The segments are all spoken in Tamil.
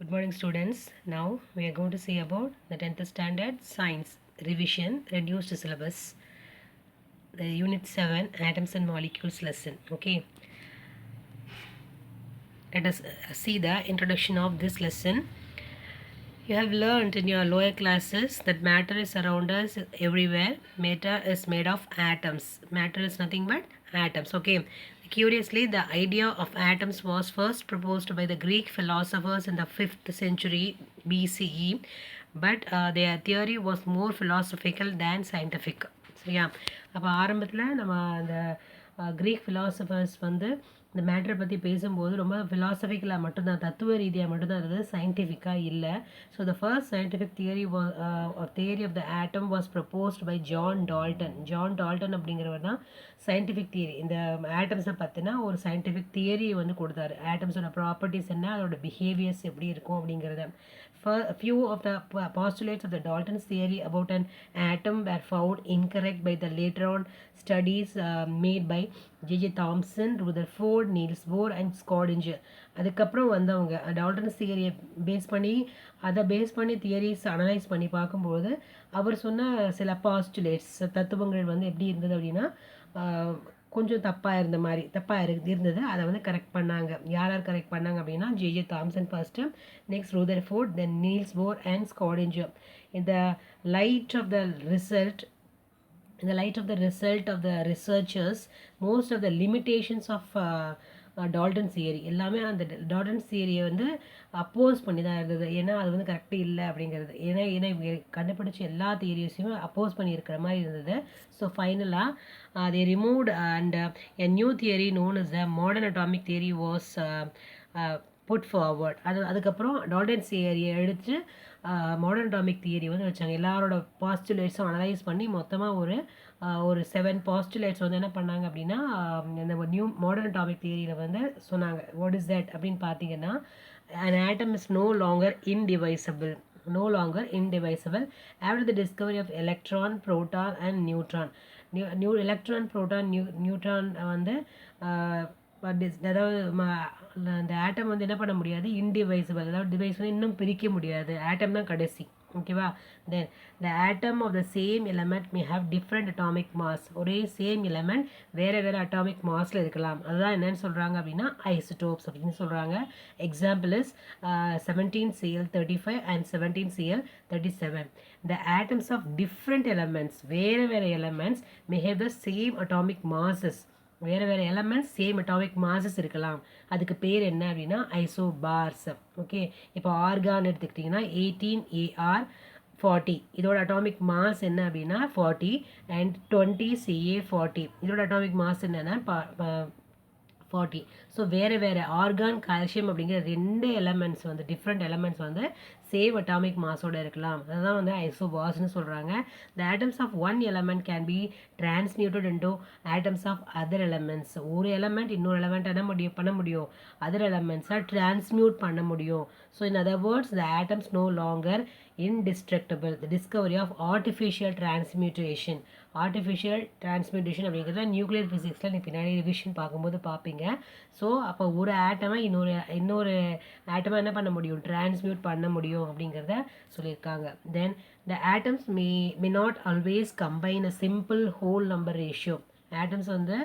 Good morning, students. Now we are going to see about the 10th standard science revision reduced syllabus, the unit 7 atoms and molecules lesson. Okay, let us see the introduction of this lesson. You have learned in your lower classes that matter is around us everywhere. Matter is made of atoms. Matter is nothing but atoms. Okay. Curiously, the idea of atoms was first proposed by the Greek philosophers in the 5th century BCE, but their theory was more philosophical than scientific. சரியா அப்போ ஆரம்பத்தில் நம்ம அந்த க்ரீக் ஃபிலாசபர்ஸ் வந்து இந்த மேட்ரை பற்றி பேசும்போது ரொம்ப ஃபிலாசபிக்கலாக மட்டும்தான், தத்துவ ரீதியாக மட்டும்தான் இருந்தது, சயின்டிஃபிக்காக இல்லை. So the first scientific theory theory of the atom was proposed by John Dalton அப்படிங்கிறவர் தான் சயின்டிஃபிக் தியரி, இந்த ஆட்டம்ஸை பற்றினா ஒரு சயின்டிஃபிக் தியரியை வந்து கொடுத்தாரு. ஆட்டம்ஸோட ப்ராப்பர்ட்டிஸ் என்ன, அதோட பிஹேவியர்ஸ் எப்படி இருக்கும் அப்படிங்கிறத. A few of the postulates of the Dalton's theory about an atom were found incorrect by the later on studies made by J.J. Thomson, Rutherford, Niels Bohr and Schrödinger. அதுக்கப்புறம் வந்தவங்க டால்டன்ஸ் தியரியை பேஸ் பண்ணி தியரிஸ் அனலைஸ் பண்ணி பார்க்கும்போது அவர் சொன்ன சில பாஸ்டுலேட்ஸ் தத்துவங்கள் வந்து எப்படி இருந்தது அப்படின்னா கொஞ்சம் தப்பாக இருந்தது. அதை வந்து கரெக்ட் பண்ணாங்க. யார் கரெக்ட் பண்ணாங்க அப்படின்னா J Thomson first, next Rutherford, then Niels Bohr and Schrodinger. இந்த light of the result of the researchers, most of the limitations of Dalton's theory எல்லாமே அந்த டால்டன்ஸ் தியரியை வந்து அப்போஸ் பண்ணி தான் இருந்தது. ஏன்னா அது வந்து கரெக்டாக இல்லை அப்படிங்கிறது. ஏன்னா கண்டுபிடிச்ச எல்லா தியரிஸையும் அப்போஸ் பண்ணி இருக்கிற மாதிரி இருந்தது. ஸோ ஃபைனலாக they removed and a new theory known as the modern atomic theory was put forward. அதுக்கப்புறம் டால்டன்ஸ் தியரியை எடுத்து மாடர்ன் அட்டாமிக் தியரி வந்து வச்சாங்க. எல்லாரோட பாஸ்டுலேட்ஸும் அனலைஸ் பண்ணி மொத்தமாக ஒரு 7 பாஸ்டுலேட்ஸ் வந்து என்ன பண்ணாங்க அப்படின்னா இந்த நியூ மாடர்ன் அட்டாமிக் தியரியில் வந்து சொன்னாங்க. வாட் இஸ் தட் அப்படின்னு பார்த்தீங்கன்னா, an atom is no longer indivisible after the discovery of electron, proton and neutron. electron, proton, neutron வந்து அதாவது அந்த ஆட்டம் வந்து என்ன பண்ண முடியாது, இன்டிவைசிபிள், அதாவது டிவைஸ் வந்து இன்னும் பிரிக்க முடியாது, ஆட்டம் தான் கடைசி. ஓகேவா? Then the atom of the same element may have different atomic mass. ஒரே சேம் எலமெண்ட் வேறு அட்டாமிக் மாஸில் இருக்கலாம். அதுதான் என்னன்னு சொல்கிறாங்க அப்படின்னா ஐசோடோப்ஸ் அப்படின்னு சொல்கிறாங்க. Example is 17Cl35 and 17Cl37. The atoms of different elements, வேறு elements may have the same atomic masses. வேறு எலமெண்ட்ஸ் சேம் அட்டாமிக் மாசஸ் இருக்கலாம். அதுக்கு பேர் என்ன அப்படின்னா ஐசோபார்ஸ். ஓகே, இப்போ ஆர்கான் எடுத்துக்கிட்டிங்கன்னா 18Ar40, இதோட அட்டாமிக் மாஸ் என்ன அப்படின்னா 40 அண்ட் 20Ca40, இதோட அட்டாமிக் மாஸ் என்னென்னா 40. ஸோ வேறு ஆர்கான், கால்சியம் அப்படிங்கிற 2 எலமெண்ட்ஸ் வந்து டிஃப்ரெண்ட் எலமெண்ட்ஸ் வந்து சேம் அட்டாமிக் மாஸோடு இருக்கலாம். அதுதான் வந்து ஐசோபார்ஸ்னு சொல்கிறாங்க. The atoms of one element can be transmuted into atoms of other elements. ஒரு எலமெண்ட் இன்னொரு எலமெண்ட் என்ன பண்ண முடியும், அதர் எலமெண்ட்ஸாக டிரான்ஸ்மியூட் பண்ண முடியும். So in other words, the atoms no longer indestructible. The discovery of artificial transmutation அப்படிங்கிறத நியூக்ளியர் ஃபிசிக்ஸில் நீ பின்னாடி ரிவிஷன் பார்க்கும்போது பார்ப்பீங்க. ஸோ அப்போ ஒரு ஆட்டமை இன்னொரு ஆட்டமாக என்ன பண்ண முடியும், டிரான்ஸ்மியூட் பண்ண முடியும் அப்படிங்கிறத சொல்லியிருக்காங்க. தென் the atoms may not always combine a simple whole number ratio. Atoms வந்து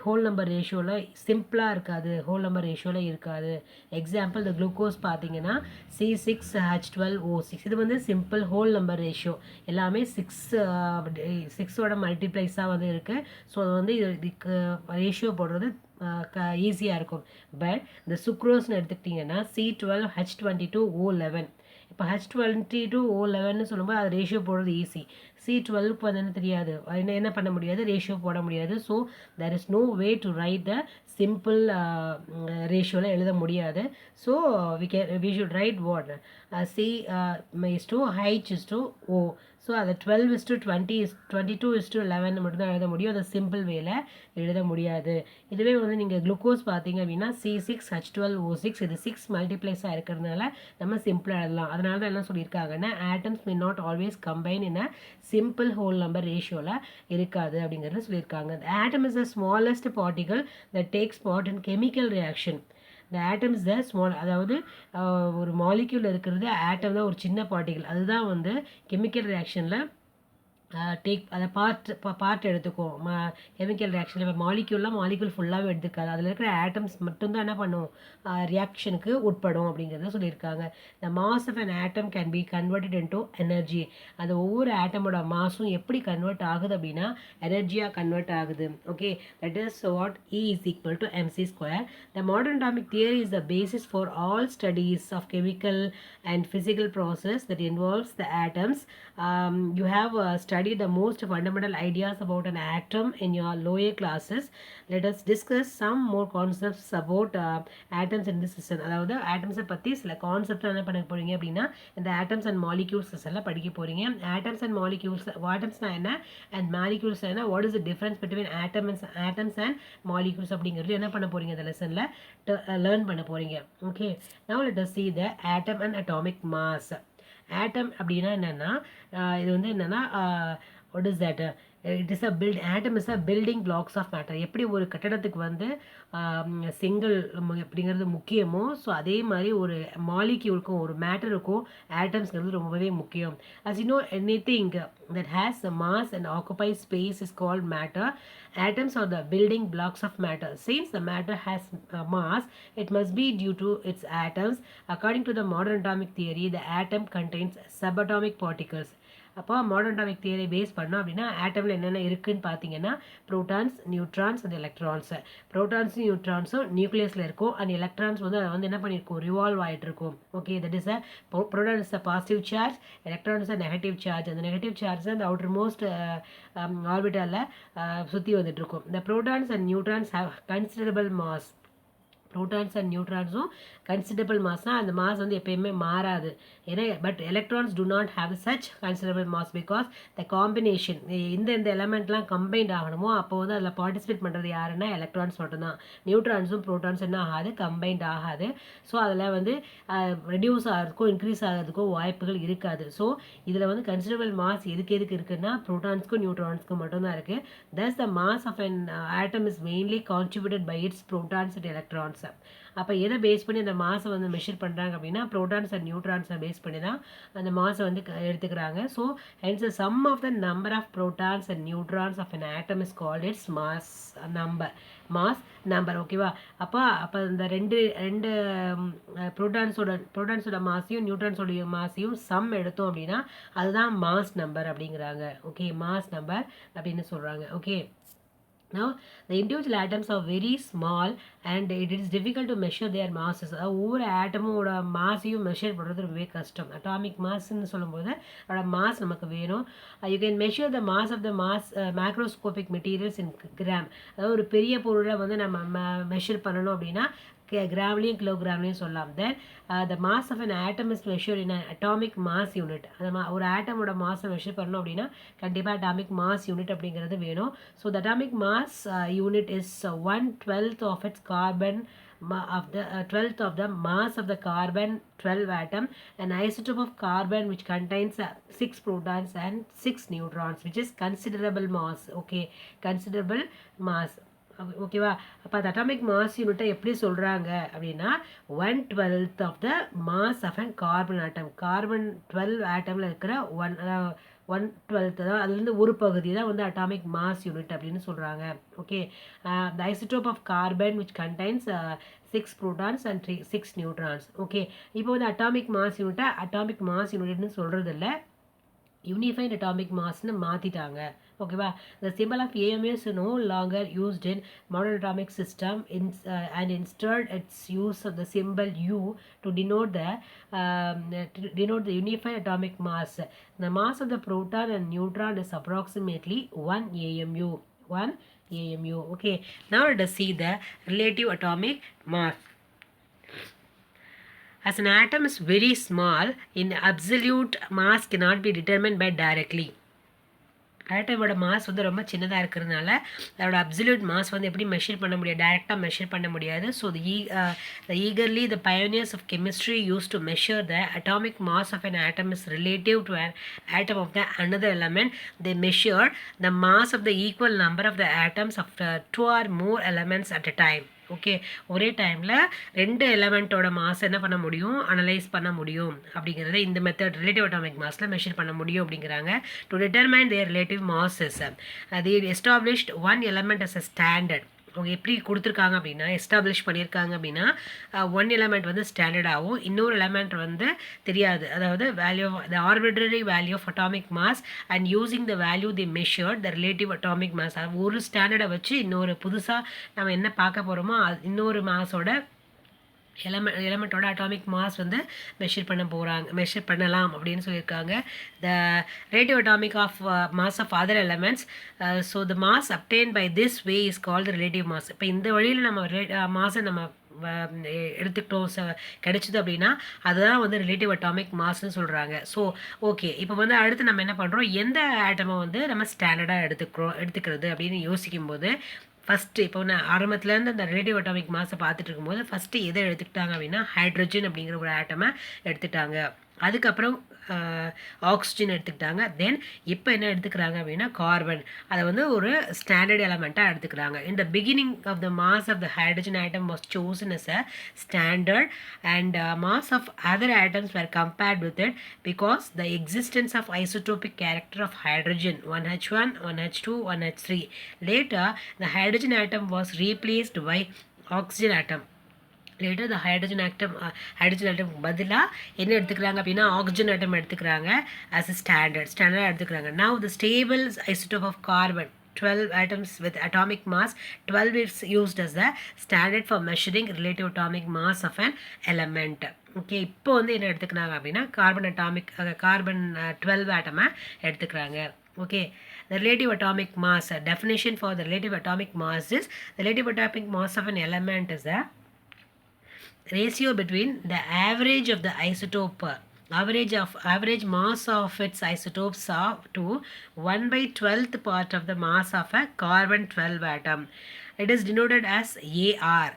ஹோல் நம்பர் ரேஷியோவில் சிம்பிளாக இருக்காது. எக்ஸாம்பிள், இந்த குளுக்கோஸ் பார்த்தீங்கன்னா C6H12O6, இது வந்து சிம்பிள் ஹோல் நம்பர் ரேஷியோ, எல்லாமே 6ஓட மல்டிப்ளைஸாக வந்து இருக்குது. ஸோ அது வந்து இதுக்கு ரேஷியோ போடுறது ஈஸியாக இருக்கும். பட் இந்த சுக்ரோஸ்னு எடுத்துக்கிட்டிங்கன்னா C12H22O11. இப்போ H22O11 சொல்லும்போது அது ரேஷியோ போடுறது ஈஸி. C12க்கு வந்து என்ன தெரியாது, என்ன பண்ண முடியாது, ரேஷியோ போட முடியாது. So there is no way to write the simple ரேஷியோவில் எழுத முடியாது. So we should write what C/H/O. So அதை 12:20 22:11 மட்டும்தான் எழுத முடியும். அதை சிம்பிள் வேல எழுத முடியாது. இதுவே வந்து நீங்கள் குளுக்கோஸ் பார்த்தீங்க அப்படின்னா C6H12O6, இது 6 மல்டிப்ளைஸாக இருக்கிறதுனால நம்ம சிம்பிளாக எழுதலாம். அதனால தான் என்ன சொல்லியிருக்காங்கன்னா atoms may not always combine in a simple whole number ரேஷியோவில் இருக்காது அப்படிங்கிறத சொல்லியிருக்காங்க. The atom is the smallest particle that takes part in chemical reaction. the atom is the small, அதாவது ஒரு மாலிக்யூல் இருக்கிறது ஆட்டம் தான், ஒரு சின்ன பார்ட்டிகல். அதுதான் வந்து கெமிக்கல் ரியாக்ஷனில் டேக் அதை பார்ட் எடுத்துக்கும். கெமிக்கல் ரியாக்ஷனில் இப்போ மாலிக்யூல் ஃபுல்லாகவே எடுத்துக்காது. அதில் இருக்கிற ஆட்டம்ஸ் மட்டும்தான் என்ன பண்ணும், ரியாக்ஷனுக்கு உட்படும் அப்படிங்கிறத சொல்லியிருக்காங்க. The mass of an atom can be converted into energy. அந்த ஒவ்வொரு ஆட்டமோட மாஸும் எப்படி கன்வெர்ட் ஆகுது அப்படின்னா எனர்ஜியாக கன்வெர்ட் ஆகுது. Okay, that is what E is equal to mc². The modern atomic theory is the basis for all studies of chemical and physical process that involves the atoms. You have studied the most fundamental ideas about an atom in your lower classes. Let us discuss some more concepts about atoms in this system. அதாவது ஆட்டம்ஸை பற்றி சில கான்செப்ட் என்ன பண்ண போகிறீங்க அப்படின்னா இந்த ஆட்டம்ஸ் அண்ட் மாலிக்யூல்ஸ் எல்லாம் படிக்க போகிறீங்க. ஆட்டம்ஸ் அண்ட் மாலிக்யூல்ஸ், ஆட்டம்ஸ்னா என்ன அண்ட் மாலிக்யூல்ஸ் என்ன, what is the difference between atoms and molecules அப்படிங்கிறது என்ன பண்ண போகிறீங்க இந்த லெசனில் லேர்ன் பண்ண போகிறீங்க. Okay, now let us see the atom and atomic mass. Atom அப்படின்னா என்னென்னா இது வந்து என்னென்னா what is that, it is atom is a building blocks of matter. எப்படி ஒரு கட்டடத்துக்கு வந்து செங்கல் அப்படிங்கிறது முக்கியமோ, ஸோ அதே மாதிரி ஒரு மாலிக்யூலுக்கும் ஒரு மேட்டருக்கும் ஆட்டம்ஸ்ங்கிறது ரொம்பவே முக்கியம். As you know, anything that has a mass and occupies space is called matter. Atoms are the building blocks of matter. Since the matter has mass, it must be due to its atoms. According to the modern atomic theory, the atom contains subatomic particles. அப்போ மாடர்ன் அட்டாமிக் தியரி பேஸ் பண்ணோம் அப்படின்னா ஆட்டமில் என்னென்ன இருக்குதுன்னு பார்த்தீங்கன்னா ப்ரோட்டான்ஸ், நியூட்ரான்ஸ் அண்ட் எலக்ட்ரான்ஸ். ப்ரோட்டான்ஸும் நியூட்ரான்ஸும் நியூக்ளியஸில் இருக்கும் அண்ட் எலக்ட்ரான்ஸ் வந்து அதை வந்து என்ன பண்ணியிருக்கும், ரிவால்வ் ஆகிட்டு இருக்கும். Okay, that is proton is a positive charge, electron is a negative charge. அந்த நெகட்டிவ் சார்ஜ் அந்த அவுட்டர் மோஸ்ட் ஆர்பிட்டாலில் சுற்றி வந்துட்டு இருக்கும். இந்த protons and neutrons have considerable mass. Protons and நியூட்ரான்ஸும் கன்சிடரபிள் மாஸ்னால் அந்த மாஸ் வந்து எப்பயுமே மாறாது. ஏன்னா but electrons do not have such considerable mass because the combination, இந்த எலமெண்ட்லாம் கம்பைன்ட் ஆகணுமோ அப்போ வந்து அதில் பார்ட்டிசிபேட் பண்ணுறது யாருன்னா எலக்ட்ரான்ஸ் மட்டும்தான். நியூட்ரான்ஸும் ப்ரோட்டான்ஸ் என்ன ஆகாது, கம்பைன்ட் ஆகாது. ஸோ அதில் வந்து ரெடியூஸ் ஆகிறதுக்கோ இன்க்ரீஸ் ஆகிறதுக்கோ வாய்ப்புகள் இருக்காது. ஸோ இதில் வந்து கன்சிடரபிள் மாஸ் எதுக்கு இருக்குன்னா ப்ரோட்டான்ஸ்க்கும் நியூட்ரான்ஸ்க்கும் மட்டும்தான் இருக்குது. Thus the mass of an atom is mainly contributed by its protons and electrons. அப்போ எதை பேஸ் பண்ணி அந்த மாஸை வந்து மெஷர் பண்ணுறாங்க அப்படின்னா ப்ரோட்டான்ஸ் அண்ட் நியூட்ரான்ஸை பேஸ் பண்ணி தான் அந்த மாஸை வந்து எடுத்துக்கிறாங்க. So hence the sum of the number of protons and neutrons of an atom is called its mass number. ஓகேவா, அப்போ இந்த ரெண்டு ப்ரோட்டான்ஸோட மாஸையும் நியூட்ரான்ஸோடைய மாஸையும் சம் எடுத்தோம் அப்படின்னா அதுதான் மாஸ் நம்பர் அப்படிங்கிறாங்க. ஓகே, மாஸ் நம்பர் அப்படின்னு சொல்கிறாங்க. Okay, now the individual atoms are very small and it is difficult to measure their masses. ஒவ்வொரு ஆட்டமோட மாஸையும் மெஷர் பண்ணுறது ரொம்பவே கஷ்டம். அட்டாமிக் மாஸ்ன்னு சொல்லும்போது அதோட மாஸ் நமக்கு வேணும். You can measure the mass of the macroscopic materials in gram. அதாவது ஒரு பெரிய பொருளை வந்து நம்ம மெஷர் பண்ணணும் அப்படின்னா கிராம்லேயும் கிலோகிராம்லேயும் சொல்லலாம். Then the mass of an atom is measure in atomic mass unit. அந்த ஒரு ஆட்டமோட மாஸை மெஷர் பண்ணணும் அப்படின்னா கண்டிப்பாக அட்டாமிக் மாஸ் யூனிட் அப்படிங்கிறது வேணும். So the atomic mass unit is 1/12 of its carbon of the mass of the carbon 12 atom, an isotope of carbon which contains 6 protons and 6 neutrons, which is considerable mass. Okay, considerable mass. ஓகேவா, அப்போ அந்த அட்டாமிக் மாஸ் யூனிட்டை எப்படி சொல்கிறாங்க அப்படின்னா 1/12 of the mass of an carbon atom. Carbon 12 ஆட்டமில் இருக்கிற 1/12 தான், அதுலேருந்து ஒரு பகுதி தான் வந்து அட்டாமிக் மாஸ் யூனிட் அப்படின்னு சொல்கிறாங்க. Okay, the isotope of carbon which contains 6 protons and 6 neutrons. Okay, இப்போ வந்து அட்டாமிக் மாஸ் யூனிட்னு சொல்கிறது இல்லை, யூனிஃபைட் அட்டாமிக் மாஸ்ன்னு மாற்றிட்டாங்க. ஓகேவா, the symbol of AMU is no longer used in modern atomic system and instead its use of the symbol U to denote the unified atomic mass. The mass of the proton and neutron is approximately 1 AMU. Okay, now let us see the relative atomic mass. As an atom is very small, in absolute mass cannot be determined by directly. ஆட்டமோட மாஸ் வந்து ரொம்ப சின்னதாக இருக்கிறதுனால அதோட அப்சல்யூட் மாஸ் வந்து எப்படி மெஷர் பண்ண முடியாது, டைரெக்டாக மெஷர் பண்ண முடியாது. So eagerly the pioneers of chemistry used to measure the atomic mass of an atom is relative to an atom of the another element. They measured the mass of the equal number of the atoms of 2 or more elements at a time. Okay, ஒரே டைமில் 2 எலமெண்ட்டோட மாஸ் என்ன பண்ண முடியும், அனலைஸ் பண்ண முடியும் அப்படிங்கிறத இந்த மெத்தட் ரிலேட்டிவ் அட்டாமிக் மாஸில் மெஷர் பண்ண முடியும் அப்படிங்கிறாங்க. To determine their relative masses they established one element as a standard. அவங்க எப்படி கொடுத்துருக்காங்க அப்படின்னா, எஸ்டாப்ளிஷ் பண்ணியிருக்காங்க அப்படின்னா, ஒன் எலமெண்ட் வந்து ஸ்டாண்டர்டாகவும் இன்னொரு எலமெண்ட் வந்து தெரியாது. அதாவது value the arbitrary value of atomic mass and using the value the measured the relative atomic mass. ஒரு ஸ்டாண்டர்டை வச்சு இன்னொரு புதுசாக நம்ம என்ன பார்க்க போகிறோமோ இன்னொரு மாஸோட எலமெண்ட்டோட அட்டாமிக் மாஸ் வந்து மெஷர் பண்ணலாம் அப்படின்னு சொல்லியிருக்காங்க. The relative atomic of mass of other elements, so the mass obtain by this way is called relative mass. இப்போ இந்த வழியில் நம்ம மாஸை நம்ம எடுத்துக்கிட்டோம் கிடைச்சிது அப்படின்னா அதுதான் வந்து ரிலேட்டிவ் அட்டாமிக் மாஸ்ன்னு சொல்கிறாங்க. ஸோ ஓகே, இப்போ வந்து அடுத்து நம்ம என்ன பண்ணுறோம், எந்த ஆட்டமை வந்து நம்ம ஸ்டாண்டர்டாக எடுத்துக்கிறது அப்படின்னு யோசிக்கும்போது ஃபஸ்ட்டு இப்போ நான் ஆரம்பத்துலேருந்து அந்த ரிலேட்டிவ் அட்டாமிக் மாஸை பார்த்துட்டு இருக்கும்போது ஃபஸ்ட்டு எதை எடுத்துக்கிட்டாங்க அப்படின்னா ஹைட்ரஜன் அப்படிங்கிற ஒரு ஆட்டமை எடுத்துக்கிட்டாங்க. அதுக்கப்புறம் ஆக்சிஜன் எடுத்துக்கிட்டாங்க. தென் இப்போ என்ன எடுத்துக்கிறாங்க அப்படின்னா கார்பன். அதை வந்து ஒரு ஸ்டாண்டர்ட் எலமெண்ட்டாக எடுத்துக்கிறாங்க. இந்த beginning of the mass of the hydrogen atom was chosen as a standard and mass of other atoms were compared with it because the existence of isotopic character of hydrogen 1H1, 1H2, 1H3. Later, the hydrogen atom was replaced by oxygen atom. Later the hydrogen atom பதிலாக என்ன எடுத்துக்கிறாங்க அப்படின்னா ஆக்சிஜன் ஆட்டம் எடுத்துக்கிறாங்க as a ஸ்டாண்டர்டாக எடுத்துக்கிறாங்க. Now the stable isotope of carbon 12 atoms with atomic mass 12 is used as the standard for measuring relative atomic mass of an element. Okay, இப்போ வந்து என்ன எடுத்துக்கிறாங்க அப்படின்னா கார்பன் 12 ஆட்டமை எடுத்துக்கிறாங்க. Okay, the relative atomic mass, definition for the relative atomic mass is the relative atomic mass of an element is the ratio between the average of the isotope average mass of its isotopes to 1/12th part of the mass of a carbon 12 atom. It is denoted as AR.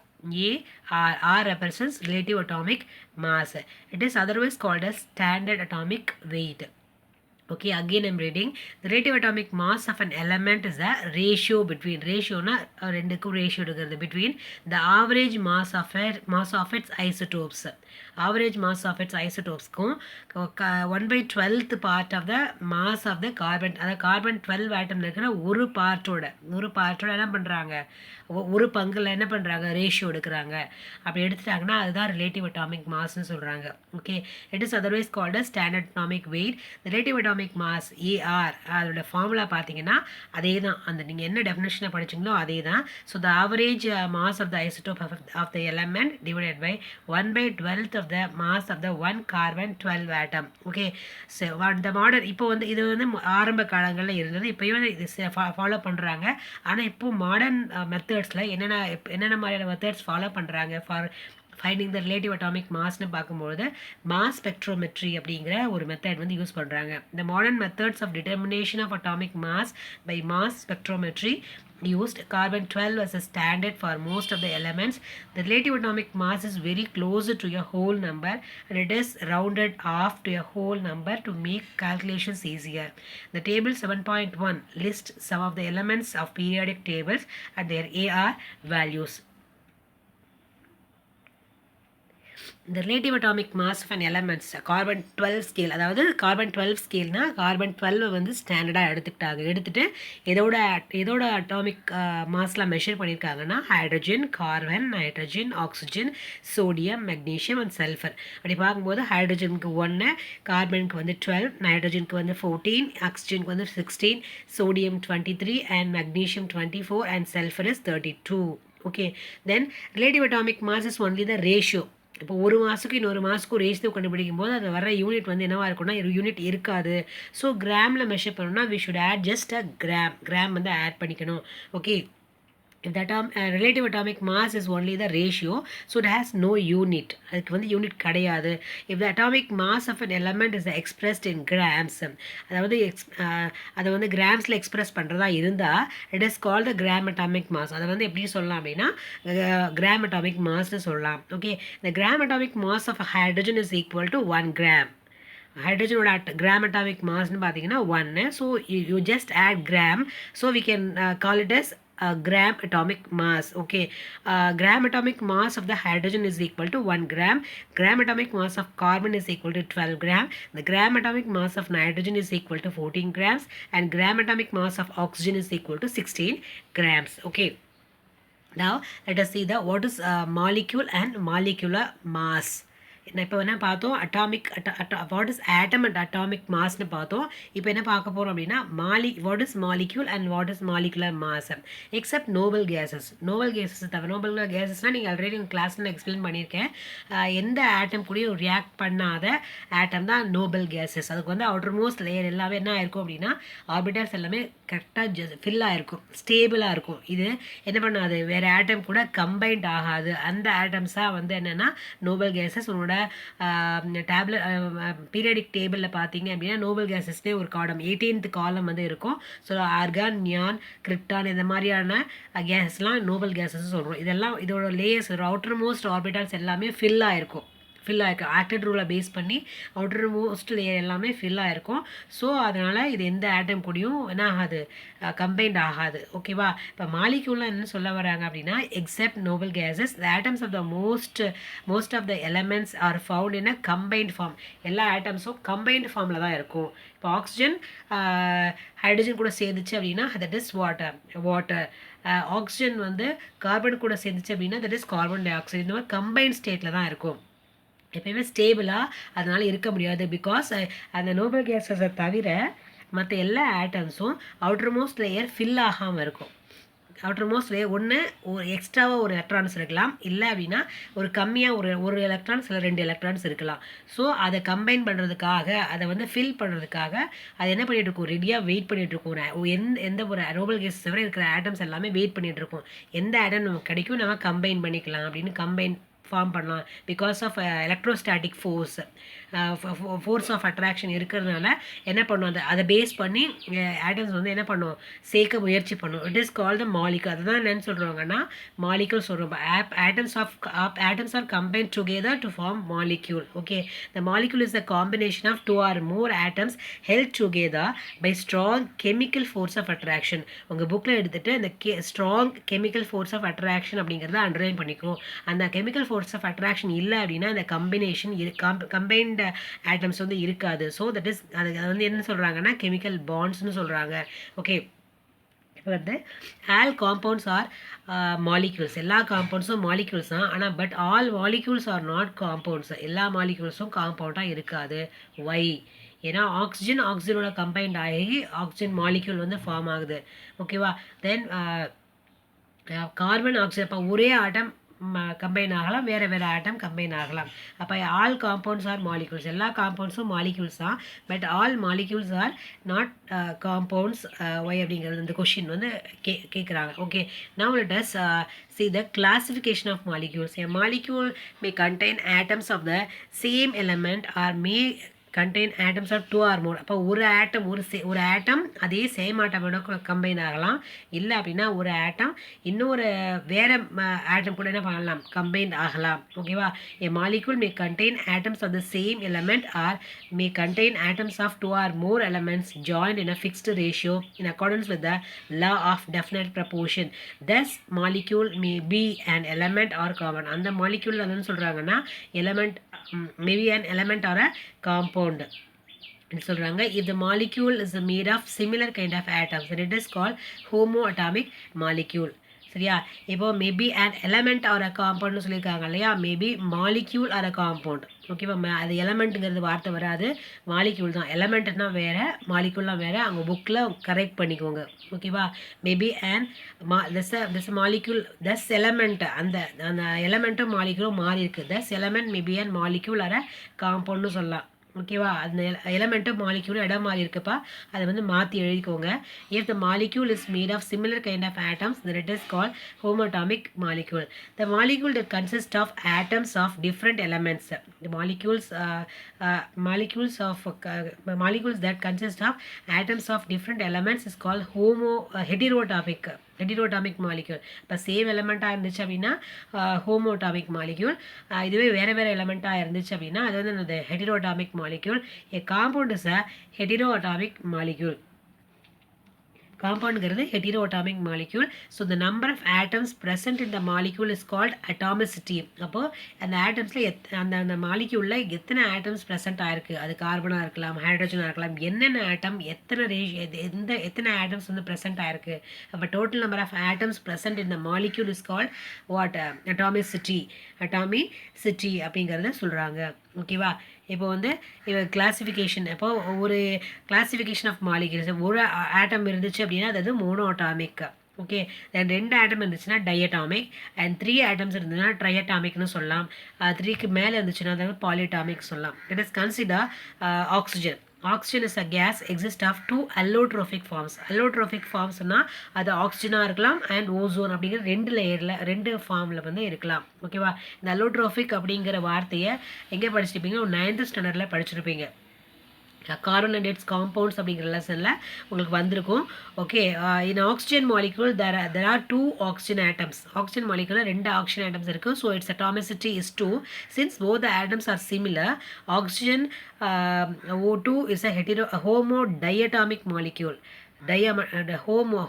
R represents relative atomic mass. It is otherwise called as standard atomic weight. Okay, again I'm reading. The relative atomic mass of an element is a ratio between, ratio-na ரெண்டுக்கும் ratio எடுக்கிறது, between the average mass of its isotopes. Average mass of its isotopesக்கும் 1/12th part of the mass of the carbon, அதாவது கார்பன் 12 ஆட்டம் இருக்கிற ஒரு பார்ட்டோட என்ன பண்ணுறாங்க, ஒரு பங்கில் என்ன பண்ணுறாங்க, ரேஷியோ எடுக்கிறாங்க. அப்படி எடுத்துட்டாங்கன்னா அதுதான் ரிலேட்டிவ் அட்டாமிக் மாஸ்ன்னு சொல்கிறாங்க. Okay, it is otherwise called as standard atomic weight. Relative atomic mass AR, அதோட ஃபார்முலா பார்த்தீங்கன்னா அதே தான், அந்த நீங்கள் என்ன டெஃபினேஷனை படிச்சிங்களோ அதே தான். So the average mass of the isotope of the element divided by 1/12th of the mass of the one carbon 12 atom. Okay, so இந்த மாடல் இப்போ வந்து இது வந்து ஆரம்ப காலங்களில் இருந்தது, இப்போயும் இது ஃபாலோ பண்ணுறாங்க. ஆனால் இப்போது மாடர்ன் மெத்தட்ஸில் என்னென்ன மாதிரியான மெத்தட்ஸ் ஃபாலோ பண்ணுறாங்க for finding the relative atomic மாஸ்ன்னு பார்க்கும்பொழுது மாஸ் ஸ்பெக்ட்ரோமெட்ரி அப்படிங்கிற ஒரு மெத்தட் வந்து யூஸ் பண்ணுறாங்க. இந்த modern methods of determination of atomic mass by mass spectrometry used carbon 12 as a standard for most of the elements. The relative atomic mass is very close to a whole number and it is rounded off to a whole number to make calculations easier. The table 7.1 lists some of the elements of periodic tables and their AR values. இந்த relative atomic mass of an elements carbon 12 scale, அதாவது கார்பன் 12 ஸ்கேல்னால் கார்பன் 12 வந்து ஸ்டாண்டர்டாக எடுத்துட்டு எதோட அட்டாமிக் மாஸ்லாம் மெஷர் பண்ணியிருக்காங்கன்னா hydrogen, carbon, nitrogen, oxygen, sodium, magnesium and sulphur. அப்படி பார்க்கும்போது ஹைட்ரஜனுக்கு 1, கார்பனுக்கு வந்து 12, நைட்ரஜனுக்கு வந்து 14, ஆக்சிஜனுக்கு வந்து 16, sodium 23 and magnesium 24 and sulfur is 32. Okay, then relative atomic mass is only the ratio. இப்போ ஒரு மாதத்துக்கு இன்னொரு மாதத்துக்கு ரேஷியோ கண்டுபிடிக்கும் போது அது வர யூனிட் வந்து என்னவா இருக்குன்னா யூனிட் இருக்காது. ஸோ கிராமில் மெஷர் பண்ணணும்னா we should add just a gram வந்து ஆட் பண்ணிக்கணும். Okay, if the relative atomic mass is only the ratio, so it has no unit, அதுக்கு வந்து யூனிட் கிடையாது. if the atomic mass of an element is expressed in grams, அதாவது அதை வந்து கிராம்ஸில் எக்ஸ்பிரஸ் பண்ணுறதா இருந்தால் it is called the gram atomic mass. அதை வந்து எப்படி சொல்லலாம் அப்படின்னா gram atomic massன்னு சொல்லலாம். Okay, the gram atomic mass of a hydrogen is equal to 1 gram. ஹைட்ரஜனோட கிராம் அட்டாமிக் மாஸ்ன்னு பார்த்தீங்கன்னா 1. So you just add gram, so we can call it as gram atomic mass. Okay, gram atomic mass of the hydrogen is equal to 1 gram. Gram atomic mass of carbon is equal to 12 gram. The gram atomic mass of nitrogen is equal to 14 grams, and gram atomic mass of oxygen is equal to 16 grams. Okay, now let us see the what is molecule and molecular mass. நான் இப்போ என்ன பார்த்தோம், atomic what is atom and atomic மாஸ்னு பார்த்தோம். இப்போ என்ன பார்க்க போகிறோம் அப்படின்னா what is molecule and what is molecular mass except noble gases. Noble gases தவிர, நோபல் கேஸஸ்னால் நீங்கள் ஆல்ரெடி உங்கள் கிளாஸில் நான் எக்ஸ்பிளைன் பண்ணியிருக்கேன். எந்த ஆட்டம் கூடயும் ரியாக்ட் பண்ணாத ஆட்டம் தான் நோபல் கேஸஸ். அதுக்கு வந்து அவுட்டர் மோஸ்ட் லேயர் எல்லாமே என்ன ஆயிருக்கும் அப்படின்னா ஆர்பிட்டல்ஸ் எல்லாமே கரெக்டாக ஃபில் ஆகிருக்கும், ஸ்டேபிளாக இருக்கும். இது என்ன பண்ணாது, வேறு ஆட்டம் கூட கம்பைன்ட் ஆகாது. அந்த ஆட்டம்ஸாக வந்து என்னென்னா நோபல் கேஸஸ். உன்னோட டேப்லெட் பீரியடிக் டேபிளில் பார்த்தீங்க அப்படின்னா நோபல் கேஸஸ்லேயே ஒரு காலம் 18th காலம் வந்து இருக்கும். ஸோ ஆர்கான், நியான், கிரிப்டான் இந்த மாதிரியான கேஸஸ்லாம் நோபல் கேஸஸ் சொல்கிறோம். இதெல்லாம் இதோட லேயர்ஸ் அவுட்டர் மோஸ்ட் ஆர்பிட்டல்ஸ் எல்லாமே ஃபில் ஆகிருக்கும். ஆக்டட் ரூலை பேஸ் பண்ணி அவுட்டர் மோஸ்ட் லேயர் எல்லாமே ஃபில் ஆகிருக்கும். ஸோ அதனால் இது எந்த ஆட்டம் கூடயும் என்ன ஆகாது, கம்பைன்ட் ஆகாது. ஓகேவா? இப்போ மாலிக்யூல்லாம் என்ன சொல்ல வராங்க அப்படின்னா except noble gases the atoms of the most of the elements are found in a combined form. எல்லா ஆட்டம்ஸும் கம்பைன்ட் ஃபார்மில் தான் இருக்கும். இப்போ ஆக்சிஜன் ஹைட்ரஜன் கூட சேர்ந்துச்சு அப்படின்னா தட் இஸ் வாட்டர். ஆக்சிஜன் வந்து கார்பன் கூட சேர்ந்துச்சு அப்படின்னா that is carbon di oxide. இந்த மாதிரி கம்பைன்ட் ஸ்டேட்டில் தான் இருக்கும். எப்பயுமே ஸ்டேபிளாக அதனால் இருக்க முடியாது. பிகாஸ் அந்த நோபல் கேஸஸை தவிர மற்ற எல்லா ஆட்டம்ஸும் அவுட்டர் மோஸ்ட் லேயர் ஃபில் ஆகாமல் இருக்கும். அவுட்டர் மோஸ்ட் லேயர் ஒன்று ஒரு எக்ஸ்ட்ராவாக ஒரு எலக்ட்ரான்ஸ் இருக்கலாம், இல்லை அப்படின்னா ஒரு கம்மியாக ஒரு எலக்ட்ரான்ஸ் இல்லை 2 எலக்ட்ரான்ஸ் இருக்கலாம். ஸோ அதை கம்பைன் பண்ணுறதுக்காக, அதை வந்து ஃபில் பண்ணுறதுக்காக அது என்ன பண்ணிகிட்டு இருக்கும், ரெடியாக வெயிட் பண்ணிகிட்டு இருக்கும். எந்த ஒரு நோபல் கேஸ் தவிர இருக்கிற ஆட்டம்ஸ் எல்லாமே வெயிட் பண்ணிகிட்டு இருக்கும். எந்த ஆட்டம் நமக்கு கிடைக்கும் நம்ம கம்பைன் பண்ணிக்கலாம் அப்படின்னு கம்பைன் ஃபார்ம் பண்ணலாம். Because of electrostatic force of attraction இருக்கிறதுனால என்ன பண்ணும், அதை பேஸ் பண்ணி ஆட்டம்ஸ் வந்து என்ன பண்ணும், சேர்க்க முயற்சி பண்ணும். It is called the molecule. அதுதான் என்னென்னு சொல்கிறாங்கன்னா மாலிக்யூல் சொல்கிறோம். Atoms are combine together to form molecule. Okay, the molecule is the combination of 2 or more atoms held together by strong chemical force of attraction. உங்கள் புக்கில் எடுத்துகிட்டு இந்த strong chemical force of attraction அப்படிங்கிறத அண்டர்லைன் பண்ணிக்கணும். அந்த கெமிக்கல் ஃபோர்ஸ் ஆஃப் அட்ராக்ஷன் இல்லை அப்படின்னா அந்த கம்பினேஷன் கம்பைன்டு ஆட்டம்ஸ் வந்து இருக்காது. ஸோ தட் இஸ் அது வந்து என்ன சொல்கிறாங்கன்னா கெமிக்கல் பாண்ட்ஸ்னு சொல்கிறாங்க. ஓகே, இப்போ வந்து ஆல் காம்பவுண்ட்ஸ் ஆர் மாலிக்யூல்ஸ். எல்லா காம்பவுண்ட்ஸும் மாலிக்யூல்ஸ் தான். ஆனால் but all molecules are not compounds. எல்லா மாலிக்யூல்ஸும் காம்பவுண்டாக இருக்காது. ஒய்? ஏன்னா ஆக்சிஜனோட கம்பைன்ட் ஆகி ஆக்சிஜன் மாலிக்யூல் வந்து ஃபார்ம் ஆகுது. ஓகேவா? தென் கார்பன் ஆக்சிஜன், அப்போ ஒரே ஆட்டம் கம்பைன் ஆகலாம், வேறு ஆட்டம் கம்பைன் ஆகலாம். அப்போ ஆல் காம்பவுண்ட்ஸ் ஆர் மாலிக்யூல்ஸ். எல்லா காம்பவுண்ட்ஸும் மாலிக்யூல்ஸ் தான். But all molecules are not compounds. Why அப்படிங்கிறது இந்த கொஷின் வந்து கேட்குறாங்க. Okay, now let us see the classification of molecules. A molecule may contain atoms of the same element or may contain atoms of 2 or more. அப்போ ஒரு ஆட்டம் அதே சேம் ஆட்டமோட கம்பைன் ஆகலாம். இல்லை அப்படின்னா ஒரு ஆட்டம் இன்னொரு வேறு ஆட்டம் கூட என்ன பண்ணலாம், கம்பைன் ஆகலாம். ஓகேவா? A molecule may contain atoms of the same element or may contain atoms of 2 or more elements joined in a fixed ratio in accordance with the law of definite proportion. Thus molecule may be an element or compound. அந்த மாலிக்யூல் என்னன்னு சொல்கிறாங்கன்னா element, maybe an element or a compound சொல்கிறாங்க. if the molecule is made of similar kind of atoms then it is called homoatomic molecule. சரியா? இப்போ maybe and element or a காம்பவுண்ட்னு சொல்லியிருக்காங்க இல்லையா? Maybe molecule R a compound. ஓகேவா? அது எலமெண்ட்டுங்கிறது வார்த்தை வராது, மாலிக்யூல் தான். எலமெண்ட்னா வேறு, மாலிக்யூல்லாம் வேறு. அவங்க புக்கில் கரெக்ட் பண்ணிக்கோங்க. ஓகேவா? Maybe and this molecule thus element, அந்த எலமெண்ட்டும் மாலிக்யூலும் மாறி இருக்குது. Thus element maybe and molecule R a காம்பவுண்ட்னு சொல்லலாம். ஓகேவா? அந்த எலமெண்ட்டும் மாலிக்யூலும் இடம் மாறி இருக்குப்பா, அதை வந்து மாற்றி எழுதிக்கோங்க. if the molecule is made of similar kind of atoms then it is called homoatomic molecule. The molecule that consists of atoms of different elements. The molecules that consist of atoms of different elements is called heteroatomic molecule. இப்போ சேம் எலமெண்ட்டாக இருந்துச்சு அப்படின்னா ஹோமோட்டாமிக் மாலிக்யூல். இதுவே வேறு எலமெண்ட்டாக இருந்துச்சு அப்படின்னா அது வந்து அந்த ஹெட்டிரோட்டாமிக் molecule. A compound is a heteroatomic molecule. காம்பவுண்ட்ங்கிறது heteroatomic molecule. So the number of atoms present in the molecule is called atomicity. அப்போ அந்த ஆட்டம்ஸில் அந்த மாலிக்யூலில் எத்தனை ஆட்டம்ஸ் ப்ரெசென்ட் ஆயிருக்கு, அது கார்பனாக இருக்கலாம், ஹைட்ரஜனாக இருக்கலாம், என்னென்ன ஆட்டம் எத்தனை ஆட்டம்ஸ் வந்து ப்ரெசென்ட் ஆயிருக்கு. அப்போ total number of atoms present in the molecule is called what, atomicity அப்படிங்கிறத சொல்கிறாங்க. ஓகேவா? இப்போ வந்து கிளாசிஃபிகேஷன், இப்போ ஒரு கிளாசிஃபிகேஷன் ஆஃப் மாலிக்யூல்ஸ், ஒரு ஆட்டம் இருந்துச்சு அப்படின்னா அது மோனோ அட்டாமிக். ஓகே, தென் 2 ஆட்டம் இருந்துச்சுன்னா டைஅட்டாமிக், அண்ட் 3 ஆட்டம்ஸ் இருந்ததுன்னா ட்ரைஅட்டாமிக்னு சொல்லலாம். 3க்கு மேலே இருந்துச்சுன்னா அதாவது பாலிஅட்டாமிக் சொல்லலாம். It is consider oxygen. Oxygen is a gas exist of 2 allotrophic forms. Allotrophic formsனா அது ஆக்சிஜனாக இருக்கலாம் அண்ட் ஓசோன் அப்படிங்கிற 2 லேயரில் 2 ஃபார்மில் வந்து இருக்கலாம். ஓகேவா? இந்த allotrophic அப்படிங்கிற வார்த்தையை எங்கே படிச்சிருப்பீங்க? ஒரு 9th ஸ்டாண்டர்டில் படிச்சிருப்பீங்க. கார்பன் அண்ட் இட்ஸ் காம்பவுண்ட்ஸ் அப்படிங்கிற லெசனில் உங்களுக்கு வந்திருக்கும். Okay, in oxygen molecule there are 2 oxygen atoms. Oxygen மாலிக்யூலில் 2 ஆக்சிஜன் ஆட்டம்ஸ் இருக்குது. So its atomicity is 2. Since both the atoms are similar, oxygen O2 is a homo diatomic molecule.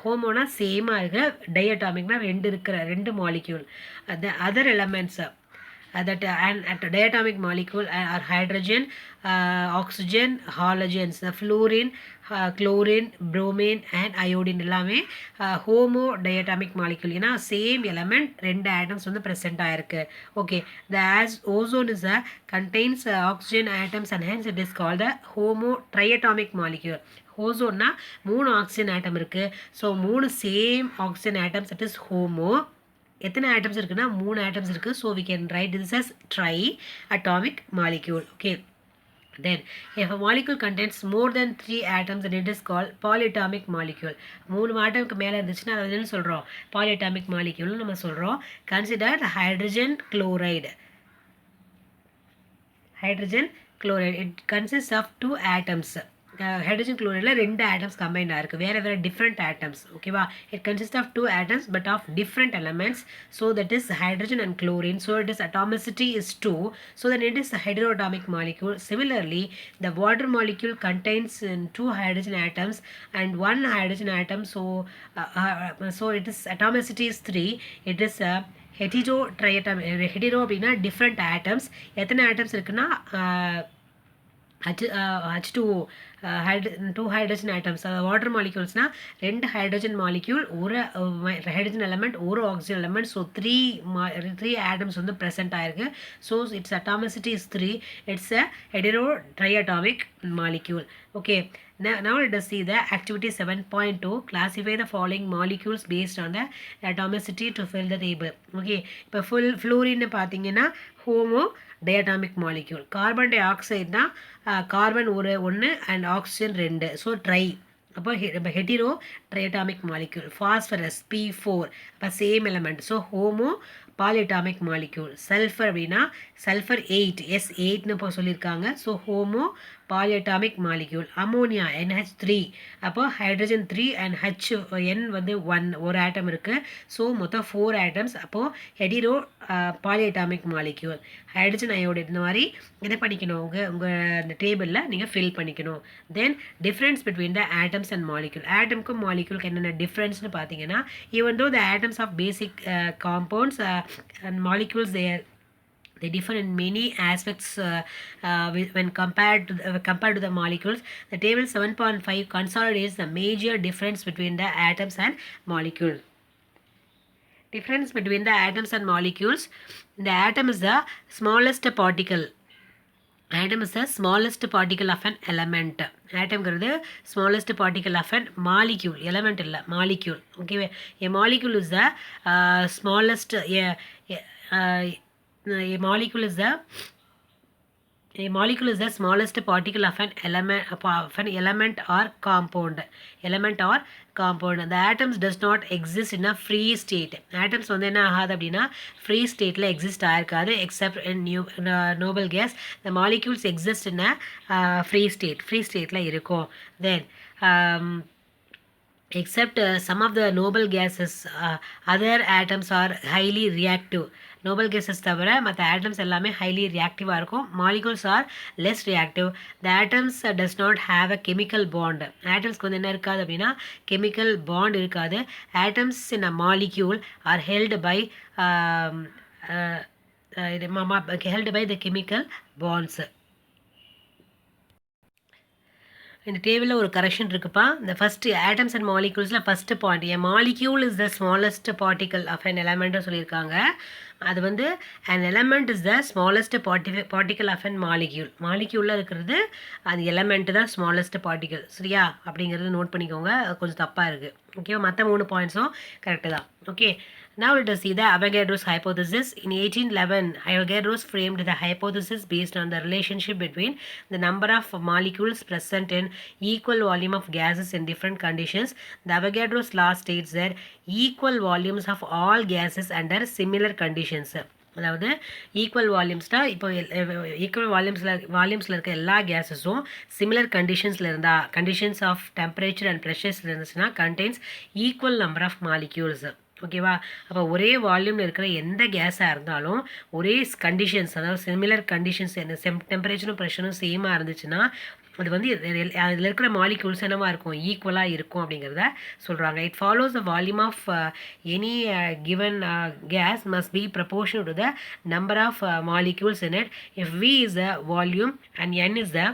ஹோமோனா சேமாக இருக்கிற, டைஅட்டாமிக்னா 2 molecule. The other elements that and at diatomic molecule are hydrogen, oxygen, halogens, fluorine, chlorine, bromine and iodine எல்லாமே ஹோமோ டயட்டாமிக் மாலிக்யூல். ஏன்னா சேம் எலமெண்ட் 2 ஆட்டம்ஸ் வந்து ப்ரெசென்ட் ஆயிருக்கு. Okay, the as ozone is a contains oxygen atoms and hence it is called the homo triatomic molecule. ஓசோன்னா 3 ஆக்சிஜன் ஆட்டம் இருக்குது. So 3 same oxygen atoms, it is homo. எத்தனை ஆட்டம்ஸ் இருக்குன்னா 3 ஆட்டம்ஸ் இருக்குது. So we can write this as tri-atomic molecule. Okay, then if a molecule contains more than 3 atoms then it is called polyatomic molecule. 3 ஆட்டம்க்கு மேலே இருந்துச்சுன்னா அது என்ன சொல்கிறோம்? polyatomic molecule நம்ம சொல்கிறோம். Consider hydrogen chloride. It consists of 2 atoms. Hydrogen குளோரைடில் 2 ஆட்டம்ஸ் கம்பைண்டாக இருக்குது, வேறு டிஃப்ரெண்ட் ஆட்டம்ஸ். ஓகேவா? It consist of 2 atoms but of different elements. So that is hydrogen and chlorine. So it is atomicity is 2. So then it is a heteroatomic molecule. Similarly, the water molecule contains 2 hydrogen atoms and 1 hydrogen atom. So it is atomicity is 3. It is a hetero அப்படின்னா டிஃப்ரெண்ட் ஆட்டம்ஸ். எத்தனை ஆட்டம்ஸ் இருக்குன்னா H2O, 2 ஹைட்ரஜன் ஆட்டம்ஸ். வாட்டர் மாலிக்யூல்ஸ்னால் 2 ஹைட்ரஜன் மாலிக்யூல், ஒரு ஹைட்ரஜன் எலமெண்ட், ஒரு ஆக்சிஜன் எலமெண்ட். ஸோ 3 ஆட்டம்ஸ் வந்து ப்ரெசென்ட் ஆயிருக்கு. So its atomicity is 3. It's a hetero triatomic molecule. Okay, now let us see the activity 7.2. Classify the following molecules based on the atomicity to fill the table. Okay, இப்போ fluorine பார்த்தீங்கன்னா ஹோமோ டயட்டாமிக் மாலிக்யூல். கார்பன் டை ஆக்சைடுனா carbon 1 and oxygen 2. So tri. அப்போ hetero triatomic molecule. Phosphorus P4, அப்போ same element. So homo polyatomic molecule. Sulphur அப்படின்னா சல்ஃபர் 8, S8ன்னு இப்போ சொல்லியிருக்காங்க. So homo polyatomic molecule. Ammonia NH3, அப்போ ஹைட்ரஜன் 3 அண்ட் HN வந்து 1, ஒரு ஆட்டம் இருக்குது. ஸோ மொத்தம் 4 ஆட்டம்ஸ். அப்போது ஹெட்டிரோ பாலிஅட்டாமிக் மாலிக்யூல். Hydrogen iodide. இந்த மாதிரி இதை படிக்கணும், உங்கள் அந்த டேபிளில் நீங்கள் ஃபில் பண்ணிக்கணும். Then difference between the atoms and molecule. ஆட்டம்க்கும் மாலிக்யூலுக்கு என்னென்ன டிஃப்ரென்ஸ்னு பார்த்தீங்கன்னா, even though the atoms of basic compounds and molecules they differ in many aspects when compared to the molecules. The table 7.5 consolidates the major difference between the atoms and molecules. Difference between the atoms and molecules. The atom is the smallest particle. Atom is the smallest particle of an element. Atomங்கிறது smallest particle of an molecule. Element இல்லை, molecule. Okay, a molecule is the smallest. A molecule is the smallest particle of an element or compound. The atoms does not exist in a free state. Atoms வந்து என்ன ஆகாது அப்படின்னா free stateல exist ஆயிருக்காது. Except in noble gas, the molecules exist in a free stateல இருக்கும். Then except some of the noble gases, other atoms are highly reactive. Noble gases தவிர மற்ற ஆட்டம்ஸ் எல்லாமே ஹைலி ரியாக்டிவாக இருக்கும். Molecules are less reactive. The atoms does not have a chemical bond. ஆட்டம்ஸ்க்கு வந்து என்ன இருக்காது அப்படின்னா கெமிக்கல் பாண்ட் இருக்காது. Atoms in a molecule are held by held by the chemical bonds. இந்த டேபிளில் ஒரு கரெக்ஷன் இருக்குப்பா. இந்த ஃபஸ்ட்டு ஆட்டம்ஸ் அண்ட் மாலிக்யூல்ஸில் first point a molecule is the smallest particle of an element சொல்லியிருக்காங்க. அது வந்து an element is the smallest particle of an molecule. மாலிக்யூலில் இருக்கிறது அது எலமெண்ட்டு தான் ஸ்மாலஸ்ட் பார்ட்டிக்கல். சரியா? அப்படிங்கிறது நோட் பண்ணிக்கோங்க. கொஞ்சம் தப்பாக இருக்குது. ஓகேவா? மற்ற 3 பாயிண்ட்ஸும் கரெக்டு தான். Okay, now let us see the Avogadro's hypothesis. In 1811, Avogadro framed the hypothesis based on the relationship between the number of molecules present in equal volume of gases in different conditions. The Avogadro's law states that equal volumes of all gases under similar conditions. அதாவது ஈக்குவல் வால்யூம்ஸ்னால் இப்போ ஈக்குவல் வால்யூம்ஸில் இருக்க எல்லா கேஸஸும் சிமிலர் கண்டிஷன்ஸில் இருந்தால், கண்டிஷன்ஸ் ஆஃப் டெம்பரேச்சர் அண்ட் ப்ரெஷர்ஸில் இருந்துச்சுன்னா contains equal number of molecules. ஓகேவா? அப்போ ஒரே வால்யூமில் இருக்கிற எந்த கேஸாக இருந்தாலும் ஒரே கண்டிஷன்ஸ், அதாவது சிமிலர் கண்டிஷன்ஸ், டெம்பரேச்சரும் ப்ரெஷரும் சேமாக இருந்துச்சுன்னா அது வந்து அதில் இருக்கிற மாலிக்யூல்ஸ் என்னவா இருக்கும்? ஈக்குவலாக இருக்கும் அப்படிங்கிறத சொல்கிறாங்க. It follows the volume of any given gas must be proportional to the number of molecules in it. If V is the volume and N is the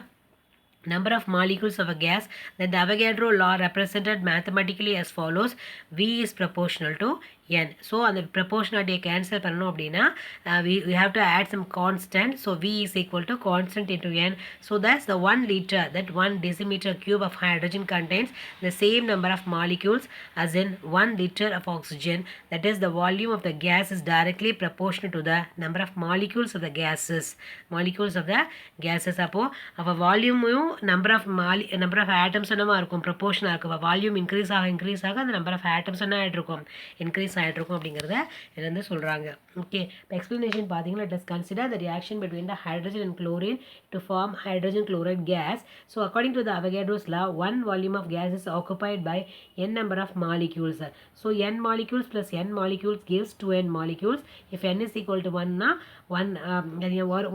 number of molecules of a gas, then the Avogadro law represented mathematically as follows: V is proportional to N. So அந்த proportionality cancel பண்ணணும் அப்படின்னா we have to add some constant. So V is equal to constant into N. So that's the 1 liter, that 1 decimeter cube of hydrogen contains the same number of molecules as in 1 liter of oxygen. That is, the volume of the gas is directly proportional to the number of molecules of the gases. Molecules of the gases. அப்போ வால்யூமும் நம்பர் ஆஃப் ஆட்டம்ஸ் என்னமா இருக்கும்? ப்ரொபோர்ஷனாக இருக்கும். வால்யூம் இன்க்ரீஸ் ஆக அந்த நம்பர் ஆஃப் ஆட்டம்ஸ் என்ன ஆகிட்டு இருக்கும்? இன்க்ரீஸ் ஆகிட்ருக்கும் அப்படிங்கிறத இதுலேருந்து சொல்கிறாங்க. ஓகே, இப்போ எக்ஸ்ப்ளனேஷன் பார்த்தீங்கன்னா let us consider the reaction between the hydrogen and chlorine to form hydrogen chloride gas. So according to the Avogadro's law, one volume of gas is occupied by n number of molecules. So n molecules plus n molecules gives 2n molecules. If n is equal to 1 னா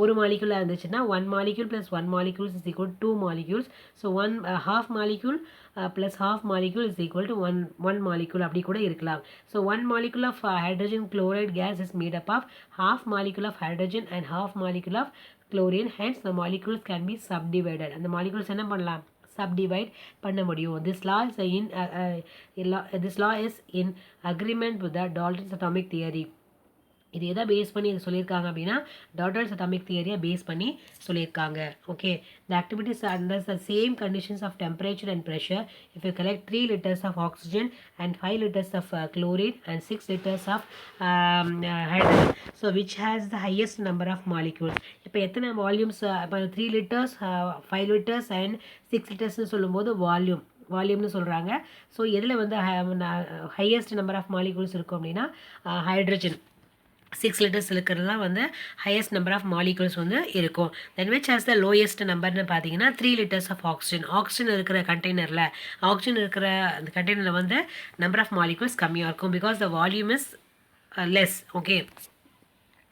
ஒரு மாலிக்யூலாக இருந்துச்சுன்னா 1 molecule plus 1 molecule is equal to 2 molecules. So half molecule plus half molecule is equal to one molecule அப்படி கூட இருக்கலாம். So 1 molecule of hydrogen chloride gas is made up of half molecule of hydrogen and half molecule of chlorine. Hence the molecules can be subdivided. அந்த molecules என்ன பண்ணலாம்? subdivide பண்ண முடியும். This law is in agreement with the Dalton's atomic theory. இது எதை பேஸ் பண்ணி இது சொல்லியிருக்காங்க அப்படின்னா டால்டன்ஸ் அட்டாமிக் தியரியை பேஸ் பண்ணி சொல்லியிருக்காங்க. Okay, the activities under the same conditions of temperature and pressure if you collect 3 liters of oxygen and 5 liters of chlorine and 6 liters of hydrogen. So which has the highest number of molecules. இப்போ எத்தனை வால்யூம்ஸ்? இப்போ 3 liters 5 liters அண்ட் 6 litersன்னு சொல்லும்போது வால்யூம்னு சொல்கிறாங்க. ஸோ எதில் வந்து ஹையஸ்ட் நம்பர் ஆஃப் மாலிக்யூல்ஸ் இருக்கும் அப்படின்னா ஹைட்ரஜன் 6 liters இருக்கிறது தான் வந்து ஹையஸ்ட் நம்பர் ஆஃப் மாலிகூல்ஸ் வந்து இருக்கும். Then which has the lowest நம்பர்னு பார்த்தீங்கன்னா 3 liters ஆஃப் ஆக்சிஜன் இருக்கிற கண்டெய்னரில் அந்த கண்டெய்னரில் வந்து நம்பர் ஆஃப் மாலிகூல்ஸ் கம்மியாக இருக்கும் because the volume is less. Okay,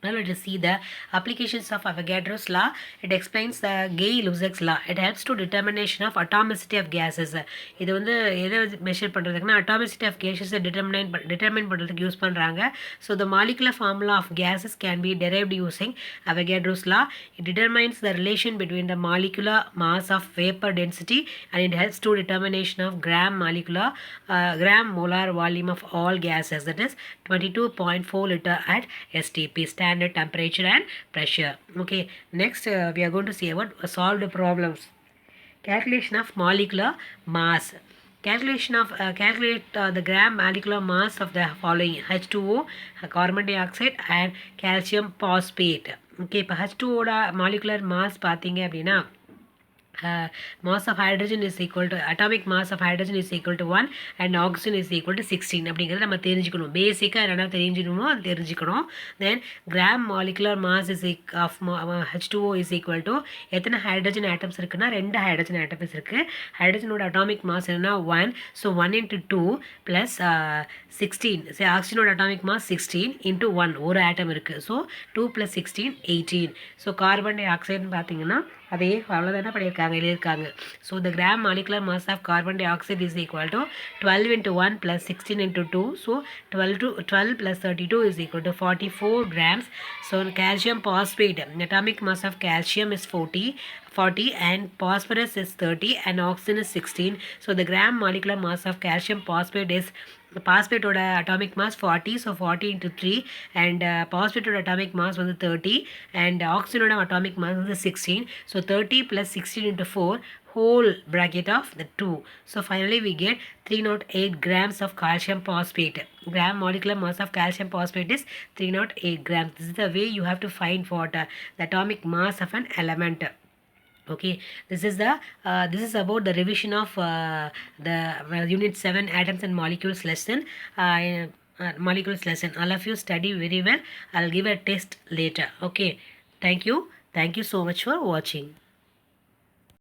now let us see the applications of Avogadro's law. It explains the Gay-Lussac's law. It helps to determination of atomicity of gases. இது வந்து எதை மெஷர் பண்ணுறதுக்குன்னா atomicity of gases determine பண்ணுறதுக்கு யூஸ் பண்ணுறாங்க. So the molecular formula of gases can be derived using Avogadro's law. It determines the relation between the molecular mass of vapor density and it helps to determination of gram molar volume of all gases. That is 22.4 liter at STP, standard temperature and pressure. Okay, next we are going to see about solved problems. Calculation of molecular mass. Calculate the gram molecular mass of the following: H2O, carbon dioxide and calcium phosphate. Okay, இப்போ H2O molecular mass பார்த்தீங்க அப்படின்னா mass of hydrogen is equal to atomic mass of hydrogen is equal to 1 and oxygen is equal to 16 அப்படிங்கிறத நம்ம தெரிஞ்சுக்கணும். பேசிக்காக என்னென்ன தெரிஞ்சுக்கணுமோ அது தெரிஞ்சுக்கணும். Then gram molecular mass is of H2O is equal to எத்தனை ஹைட்ரஜன் ஆட்டம்ஸ் இருக்குன்னா 2 ஹைட்ரஜன் ஆட்டம்ஸ் இருக்குது. ஹைட்ரஜனோட அட்டாமிக் மாஸ் என்னன்னா 1. So 1 into 2 plus 16. சரி, ஆக்சிஜனோட அட்டாமிக் மாஸ் 16 into 1 ஒரு ஆட்டம் இருக்குது. ஸோ 2 + 16 18. ஸோ கார்பன் டை ஆக்சைடுன்னு பார்த்தீங்கன்னா அதே அவ்வளோதான் என்ன பண்ணியிருக்காங்க எழுதியிருக்காங்க. So the gram molecular mass of carbon dioxide is equal to 12 into 1 + 16 into 2. So 12 + 32 is equal to 44 grams. So calcium phosphate, atomic mass of calcium is 40 and phosphorus is 30 and oxygen is 16. So the gram molecular mass of calcium phosphate is phosphate oda atomic mass 40. So 40 into 3 and phosphate oda atomic mass வந்து 30 and oxygen oda atomic mass வந்து 16. So 30 + 16 into 4 whole bracket of the 2. So finally we get 308 grams of calcium phosphate. Gram molecular mass of calcium phosphate is 308 grams. This is the way you have to find what the atomic mass of an element. Okay, this is about the revision of the unit 7 atoms and molecules lesson. Molecules lesson, all of you study very well. I'll give a test later. Okay, thank you so much for watching.